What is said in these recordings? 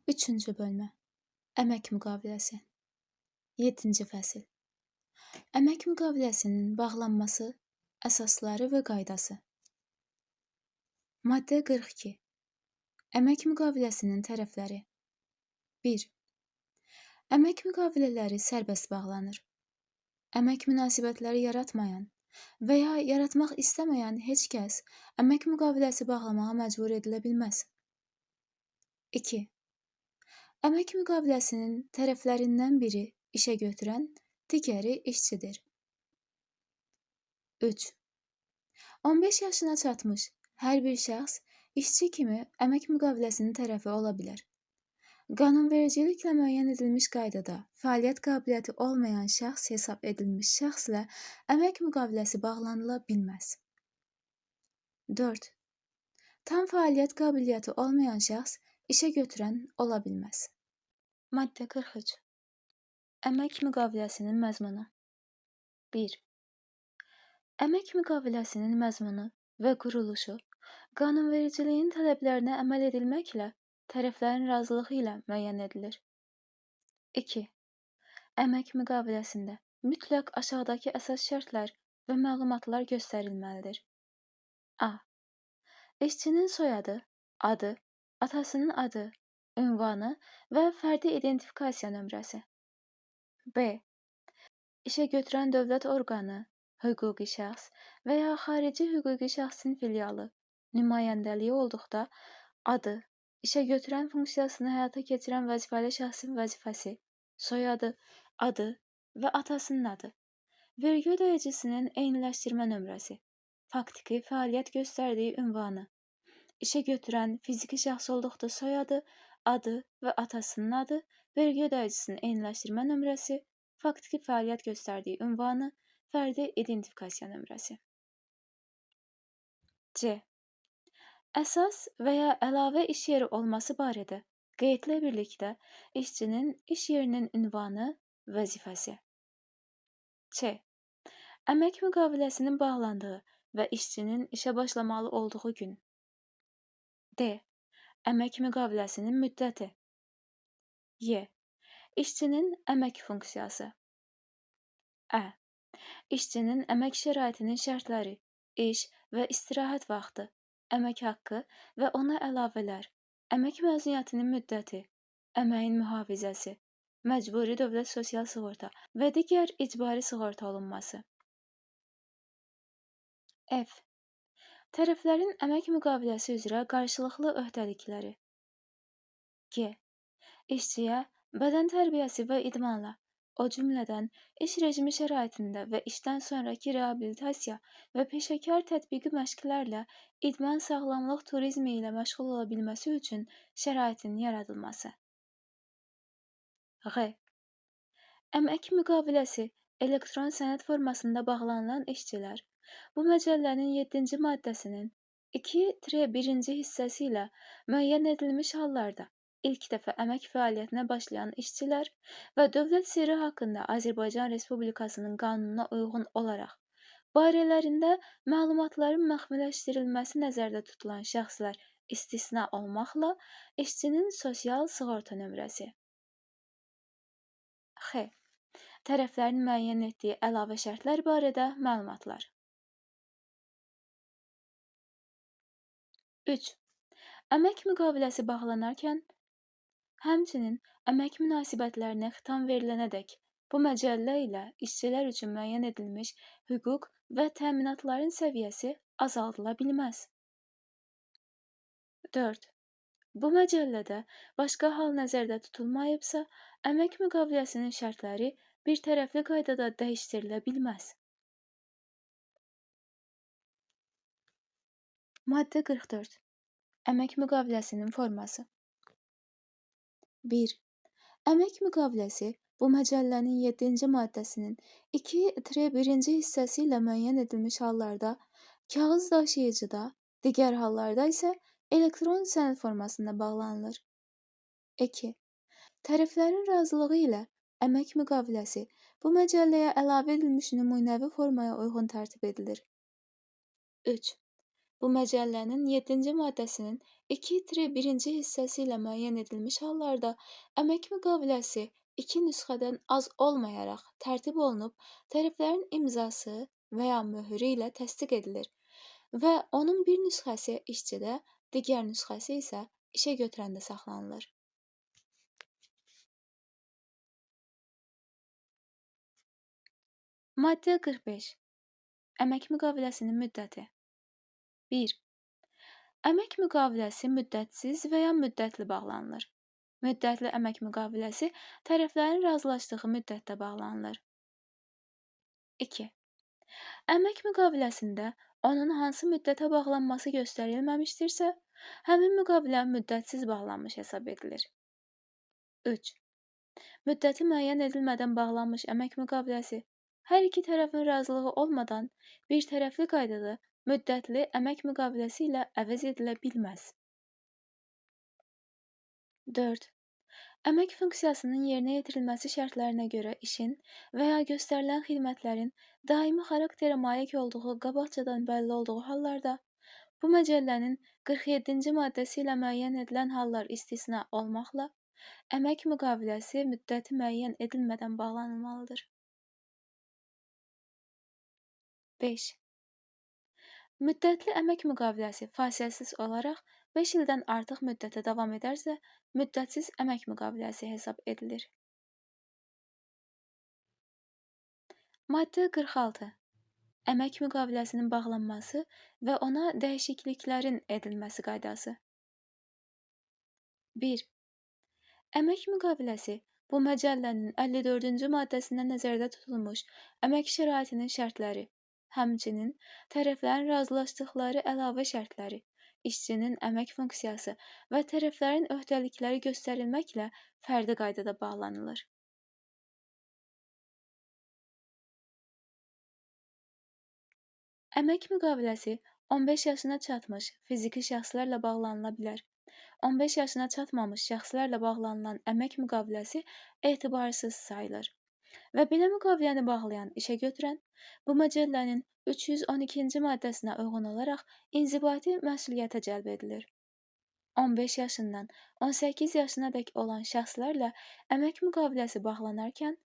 Üçüncü bölmə. Əmək müqaviləsi. 7-ci fəsil. Əmək müqaviləsinin bağlanması, əsasları və qaydası. Maddə 42. Əmək müqaviləsinin tərəfləri. 1. Əmək müqavilələri sərbəst bağlanır. Əmək münasibətləri yaratmayan və ya yaratmaq istəməyən heç kəs əmək müqaviləsi bağlamağa məcbur edilə bilməz. 2. Əmək müqaviləsinin tərəflərindən biri işə götürən, digəri işçidir. 3. 15 yaşına çatmış hər bir şəxs işçi kimi əmək müqaviləsinin tərəfi ola bilər. Qanunvericiliklə müəyyən edilmiş qaydada fəaliyyət qabiliyyəti olmayan şəxs hesab edilmiş şəxslə əmək müqaviləsi bağlanıla bilməz. 4. Tam fəaliyyət qabiliyyəti olmayan şəxs işə götürən ola bilməz. Maddə 43. Əmək müqaviləsinin məzmunu. 1. Əmək müqaviləsinin məzmunu və quruluşu qanunvericiliyin tələblərinə əməl edilməklə tərəflərin razılığı ilə müəyyən edilir. 2. Əmək müqaviləsində mütləq aşağıdakı əsas şərtlər və məlumatlar göstərilməlidir. A. İşçinin soyadı, adı, atasının adı, ünvanı və fərdi identifikasiya nömrəsi. B. İşə götürən dövlət orqanı, hüquqi şəxs və ya xarici hüquqi şəxsin filialı, nümayəndəliyi olduqda adı, işə götürən funksiyasını həyata keçirən vəzifəli şəxsin vəzifəsi, soyadı, adı və atasının adı, vergi ödəyicisinin eyniləşdirmə nömrəsi, faktiki fəaliyyət göstərdiyi ünvanı, işə götürən fiziki şəxs olduqda soyadı, adı və atasının adı, vergi ödəyicisinin eyniləşdirmə nömrəsi, faktiki fəaliyyət göstərdiyi ünvanı, fərdi identifikasiya nömrəsi. C. Əsas və ya əlavə iş yeri olması barədə qeydlə birlikdə işçinin iş yerinin ünvanı, vəzifəsi. C. Əmək müqaviləsinin bağlandığı və işçinin işə başlamalı olduğu gün. D. Əmək müqaviləsinin müddəti. Y. İşçinin əmək funksiyası. Ə. İşçinin əmək şəraitinin şərtləri, iş və istirahət vaxtı, əmək haqqı və ona əlavələr, əmək məzuniyyətinin müddəti, əməyin mühafizəsi, məcburi dövlət sosial sığorta və digər icbari sığorta olunması. F. Tərəflərin əmək müqaviləsi üzrə qarşılıqlı öhdəlikləri. G. İşçiyə bədən tərbiyəsi və idmanla, o cümlədən iş rejimi şəraitində və işdən sonraki reabilitasiya və peşəkar tətbiqi məşqlərlə idman sağlamlıq turizmi ilə məşğul ola bilməsi üçün şəraitin yaradılması. G. Əmək müqaviləsi elektron sənəd formasında bağlanılan işçilər bu məcəllənin 7-ci maddəsinin 2-1-ci hissəsi ilə müəyyən edilmiş hallarda ilk dəfə əmək fəaliyyətinə başlayan işçilər və dövlət sirri haqqında Azərbaycan Respublikasının qanununa uyğun olaraq barələrində məlumatların məxfiləşdirilməsi nəzərdə tutulan şəxslər istisna olmaqla işçinin sosial sığorta nömrəsi. X. Tərəflərin müəyyən etdiyi əlavə şərtlər barədə məlumatlar. 3. Əmək müqaviləsi bağlanarkən həmçinin əmək münasibətlərinə xitam verilənədək bu məcəllə ilə işçilər üçün müəyyən edilmiş hüquq və təminatların səviyyəsi azaldıla bilməz. 4. Bu məcəllədə başqa hal nəzərdə tutulmayıbsa, əmək müqaviləsinin şərtləri bir tərəfli qaydada dəyişdirilə bilməz. Maddə 44. Əmək müqaviləsinin forması. 1. Əmək müqaviləsi bu məcəllənin 7-ci maddəsinin 2-1-ci hissəsi ilə müəyyən edilmiş hallarda kağız daşıyıcıda, digər hallarda isə elektron sənəd formasında bağlanılır. 2. Tərəflərin razılığı ilə əmək müqaviləsi bu məcəlləyə əlavə edilmiş nümunəvi formaya uyğun tərtib edilir. 3. Bu məcəllənin 7-ci maddəsinin 2-1-ci hissəsi ilə müəyyən edilmiş hallarda əmək müqaviləsi iki nüsxədən az olmayaraq tərtib olunub, tərəflərin imzası və ya möhürü ilə təsdiq edilir və onun bir nüsxəsi işçidə, digər nüsxəsi isə işə götürəndə saxlanılır. Maddə 45. Əmək müqaviləsinin müddəti. 1. Əmək müqaviləsi müddətsiz və ya müddətli bağlanılır. Müddətli əmək müqaviləsi tərəflərin razılaşdığı müddətdə bağlanılır. 2. Əmək müqaviləsində onun hansı müddətə bağlanması göstərilməmişdirsə, həmin müqavilə müddətsiz bağlanmış hesab edilir. 3. Müddəti müəyyən edilmədən bağlanmış əmək müqaviləsi hər iki tərəfin razılığı olmadan bir tərəfli qaydada müddətli əmək müqaviləsi ilə əvəz edilə bilməz. 4. Əmək funksiyasının yerinə yetirilməsi şərtlərinə görə işin və ya göstərilən xidmətlərin daimi xarakterə malik olduğu qabaqcadan bəlli olduğu hallarda, bu məcəllənin 47-ci maddəsi ilə müəyyən edilən hallar istisna olmaqla, əmək müqaviləsi müddəti müəyyən edilmədən bağlanılmalıdır. 5. Müddətli əmək müqaviləsi fasiləsiz olaraq 5 ildən artıq müddətə davam edərsə, müddətsiz əmək müqaviləsi hesab edilir. Maddə 46. Əmək müqaviləsinin bağlanması və ona dəyişikliklərin edilməsi qaydası. 1. Əmək müqaviləsi bu məcəllənin 54-cü maddəsində nəzərdə tutulmuş əmək şəraitinin şərtləri, həmçinin tərəflərin razılaşdıqları əlavə şərtləri, işçinin əmək funksiyası və tərəflərin öhdəlikləri göstərilməklə fərdi qaydada bağlanılır. Əmək müqaviləsi 15 yaşına çatmış fiziki şəxslərlə bağlanıla bilər. 15 yaşına çatmamış şəxslərlə bağlanılan əmək müqaviləsi etibarsız sayılır və belə müqaviləni bağlayan işə götürən bu məcəllənin 312-ci maddəsinə uyğun olaraq inzibati məsuliyyətə cəlb edilir. 15 yaşından 18 yaşınadək olan şəxslərlə əmək müqaviləsi bağlanarkən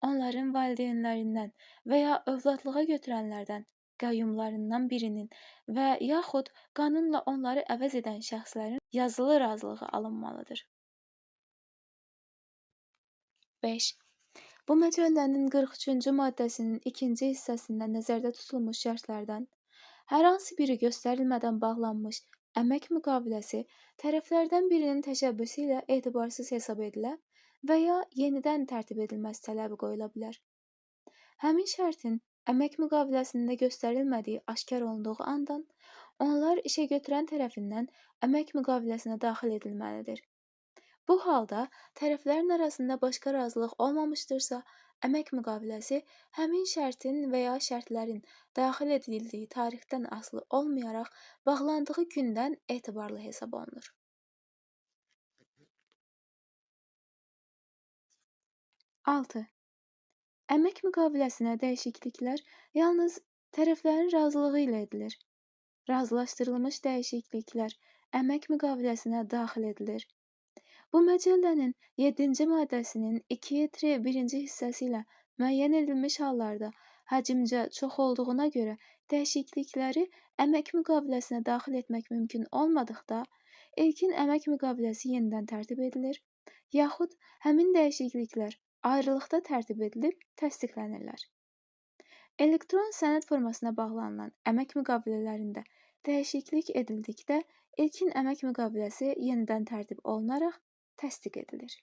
onların valideynlərindən və ya övladlığa götürənlərdən, qayyumlarından birinin və yaxud qanunla onları əvəz edən şəxslərin yazılı razılığı alınmalıdır. 5. Bu məcəllənin 43-cü maddəsinin 2-ci hissəsində nəzərdə tutulmuş şərtlərdən hər hansı biri göstərilmədən bağlanmış əmək müqaviləsi tərəflərdən birinin təşəbbüsü ilə etibarsız hesab edilə və ya yenidən tərtib edilməsi tələbi qoyula bilər. Həmin şərtin əmək müqaviləsində göstərilmədiyi aşkar olunduğu andan onlar işə götürən tərəfindən əmək müqaviləsinə daxil edilməlidir. Bu halda tərəflərin arasında başqa razılıq olmamışdırsa, əmək müqaviləsi həmin şərtin və ya şərtlərin daxil edildiyi tarixdən asılı olmayaraq bağlandığı gündən etibarlı hesab olunur. 6. Əmək müqaviləsinə dəyişikliklər yalnız tərəflərin razılığı ilə edilir. Razılaşdırılmış dəyişikliklər əmək müqaviləsinə daxil edilir. Bu məcəllənin 7-ci maddəsinin 2-1-ci hissəsi ilə müəyyən edilmiş hallarda həcmcə çox olduğuna görə dəyişiklikləri əmək müqaviləsinə daxil etmək mümkün olmadıqda, ilkin əmək müqaviləsi yenidən tərtib edilir, yaxud həmin dəyişikliklər ayrılıqda tərtib edilib təsdiqlənirlər. Elektron sənəd formasına bağlanılan əmək müqavilələrində dəyişiklik edildikdə ilkin əmək müqaviləsi yenidən tərtib olunaraq təsdiq edilir.